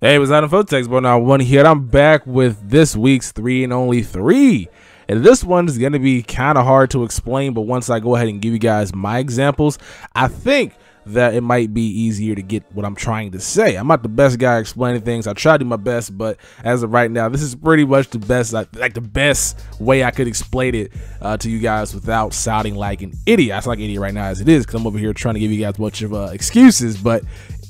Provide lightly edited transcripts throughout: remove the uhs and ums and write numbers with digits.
Hey, what's out in Fotex, but now one here. I'm back with this week's 3 and only 3. And this one is going to be kind of hard to explain, but once I go ahead and give you guys my examples, I think that it might be easier to get what I'm trying to say. I'm not the best guy explaining things. I try to do my best, but as of right now, this is pretty much the best, like the best way I could explain it to you guys without sounding like an idiot. I sound like an idiot right now as it is because I'm over here trying to give you guys a bunch of excuses, but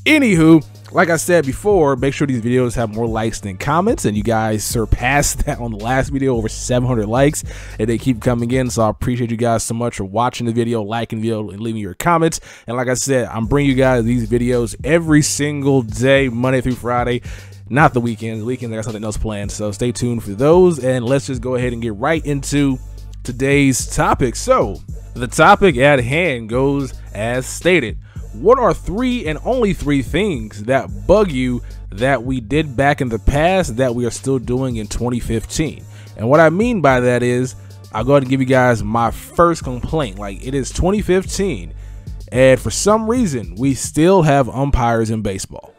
anywho, like I said before, make sure these videos have more likes than comments, and you guys surpassed that on the last video, over 700 likes, and they keep coming in, so I appreciate you guys so much for watching the video, liking the video, and leaving your comments. And like I said, I'm bringing you guys these videos every single day, Monday through Friday, not the weekends. The weekends I got something else planned, so stay tuned for those, and let's just go ahead and get right into today's topic. So the topic at hand goes as stated. What are 3 and only 3 things that bug you that we did back in the past that we are still doing in 2015? And what I mean by that is, I'll go ahead and give you guys my first complaint. Like, it is 2015, and for some reason, we still have umpires in baseball.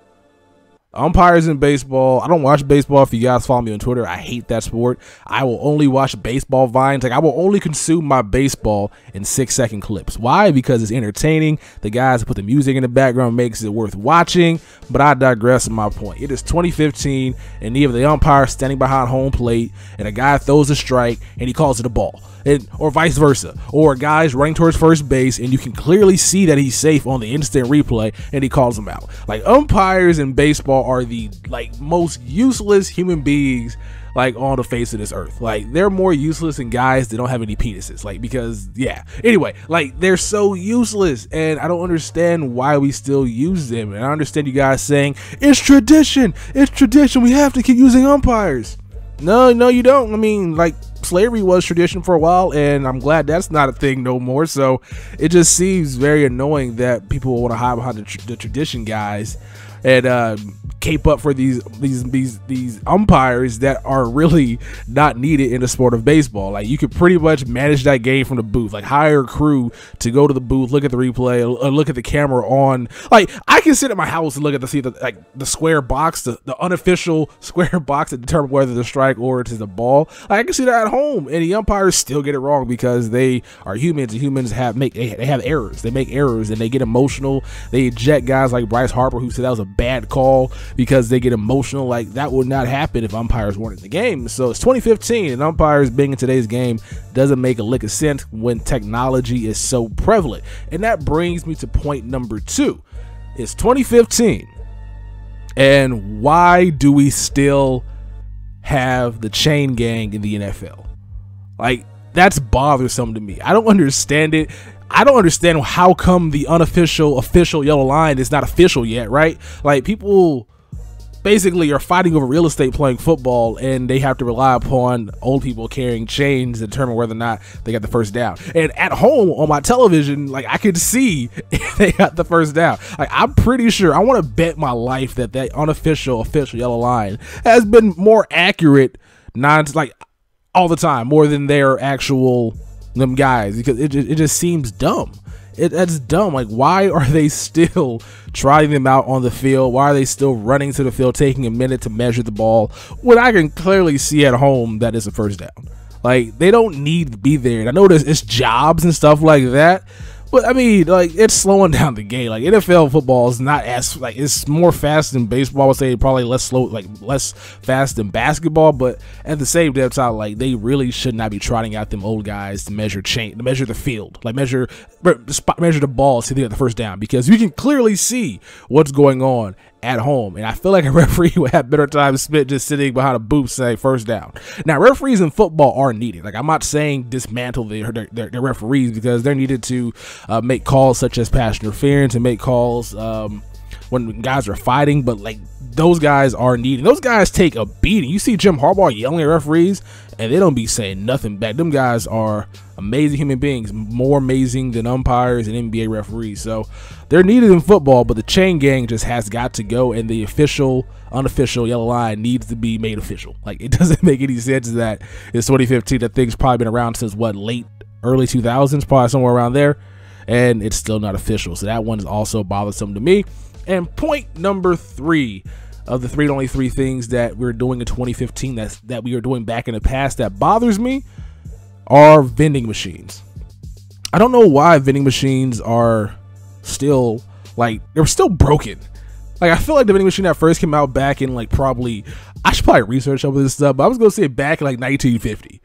Umpires in baseball. I don't watch baseball. If you guys follow me on Twitter, I hate that sport. I will only watch baseball vines. Like, I will only consume my baseball in 6-second clips. Why? Because it's entertaining. The guys that put the music in the background makes it worth watching. But I digress on my point. It is 2015, and you have the umpire standing behind home plate, and a guy throws a strike, and he calls it a ball. Or vice versa, or a guy's running towards first base and you can clearly see that he's safe on the instant replay and he calls him out. Like, umpires in baseball are the most useless human beings on the face of this earth. Like, they're more useless than guys that don't have any penises, because yeah, anyway, they're so useless, and I don't understand why we still use them. And I understand you guys saying it's tradition, we have to keep using umpires. No, you don't. I mean, slavery was tradition for a while, and I'm glad that's not a thing no more. So it just seems very annoying that people want to hide behind the tradition guys and cape up for these umpires that are really not needed in the sport of baseball. Like, you could pretty much manage that game from the booth. Like, hire a crew to go to the booth, look at the replay, look at the camera on. I can sit at my house and look at the square box, the unofficial square box to determine whether the strike or it is a ball. I can see that at home, and the umpires still get it wrong because they are humans, and humans have errors. They make errors, and they get emotional. They eject guys like Bryce Harper, who said that was a bad call, because they get emotional. That would not happen if umpires weren't in the game. So it's 2015, and umpires being in today's game doesn't make a lick of sense when technology is so prevalent. And that brings me to point number 2. It's 2015, and why do we still have the chain gang in the NFL? That's bothersome to me. I don't understand it. I don't understand how come the official yellow line is not official yet, right? People basically are fighting over real estate playing football, and they have to rely upon old people carrying chains to determine whether or not they got the first down. And at home on my television, I could see if they got the first down. I'm pretty sure, I want to bet my life that unofficial yellow line has been more accurate all the time, more than their actual them guys, because it just seems dumb. That's dumb. Why are they still trying them out on the field? Why are they still running to the field, taking a minute to measure the ball, when I can clearly see at home that it's a first down? They don't need to be there. And I know it's jobs and stuff like that, but I mean, it's slowing down the game. NFL football is not as it's more fast than baseball. I would say probably less fast than basketball, but at the same damn time, they really should not be trotting out them old guys to measure the field, measure the ball so they get the first down, because you can clearly see what's going on at home. And I feel like a referee would have better time spent just sitting behind a booth saying first down. Now, referees in football are needed. I'm not saying dismantle their referees, because they're needed to make calls such as pass interference and make calls when guys are fighting, but those guys are needed. Those guys take a beating. You see Jim Harbaugh yelling at referees, and they don't be saying nothing back. Them guys are amazing human beings, more amazing than umpires and NBA referees. So they're needed in football, but the chain gang just has got to go, and the unofficial yellow line needs to be made official. It doesn't make any sense that it's 2015. That thing's probably been around since early 2000s, probably somewhere around there, and it's still not official. So that one is also bothersome to me. And point number 3, of the three and only three things that we're doing in 2015 that we were doing back in the past that bothers me are vending machines. I don't know why vending machines are still, like, they're still broken. Like, I feel like the vending machine that first came out back in, like, I should probably research over this stuff, but I was going to say back in, like, 1950.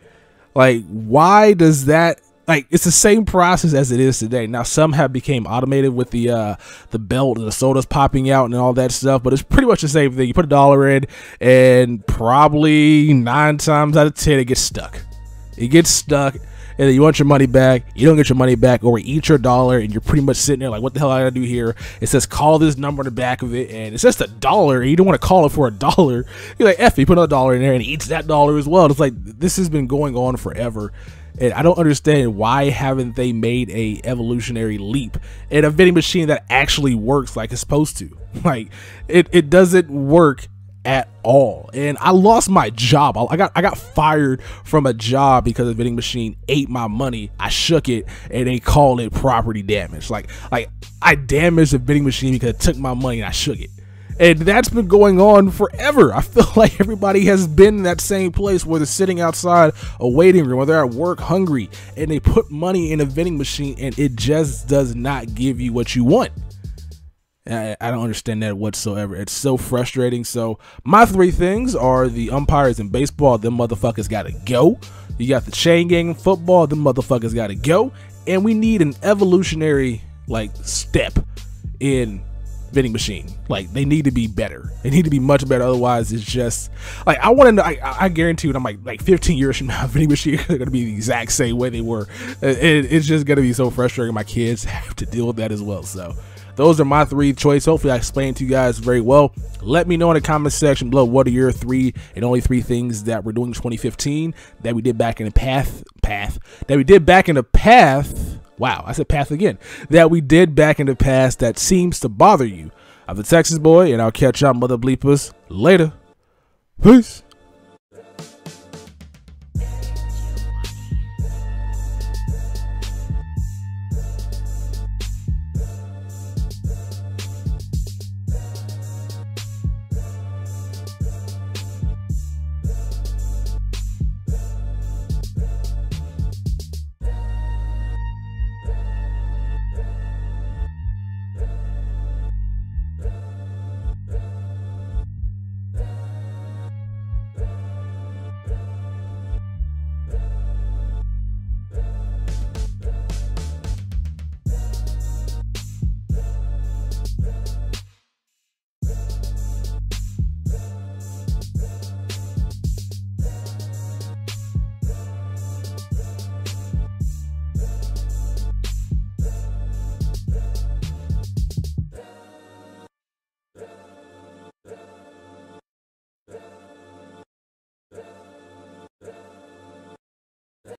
Like, why does that, like, it's the same process as it is today. Now, some have became automated with the belt and the sodas popping out and all that stuff, but it's pretty much the same thing. You put $1 in, and probably 9 times out of 10, it gets stuck. It gets stuck, and then you want your money back. You don't get your money back, or we eat your $1, and you're pretty much sitting there like, what the hell I gotta do here? It says call this number on the back of it, and it's just $1, and you don't want to call it for $1. You're like, F, you put another $1 in there, and it eats that $1 as well. It's like, this has been going on forever, and I don't understand why haven't they made a evolutionary leap in a vending machine that actually works like it's supposed to. Like, it doesn't work at all. And I lost my job. I got fired from a job because the vending machine ate my money. I shook it, and they called it property damage. Like I damaged the vending machine because it took my money and I shook it. And that's been going on forever. I feel like everybody has been in that same place where they're sitting outside a waiting room, or they're at work hungry, and they put money in a vending machine, and it just does not give you what you want. I don't understand that whatsoever. It's so frustrating. So my 3 things are the umpires in baseball. Them motherfuckers gotta go. You got the chain gang in football. Them motherfuckers gotta go. And we need an evolutionary, like, step in vending machine. Like, they need to be better. They need to be much better. Otherwise, it's just like, I want to know. I guarantee when I'm like 15 years from now, vending machines are gonna be the exact same way they were. It's just gonna be so frustrating. My kids have to deal with that as well. So those are my 3 choices. Hopefully I explained to you guys very well. Let me know in the comment section below, what are your 3 and only 3 things that we're doing in 2015 that we did back in the past. Wow, I said path again. That we did back in the past that seems to bother you. I'm the Texas boy, and I'll catch y'all mother bleepers later. Peace.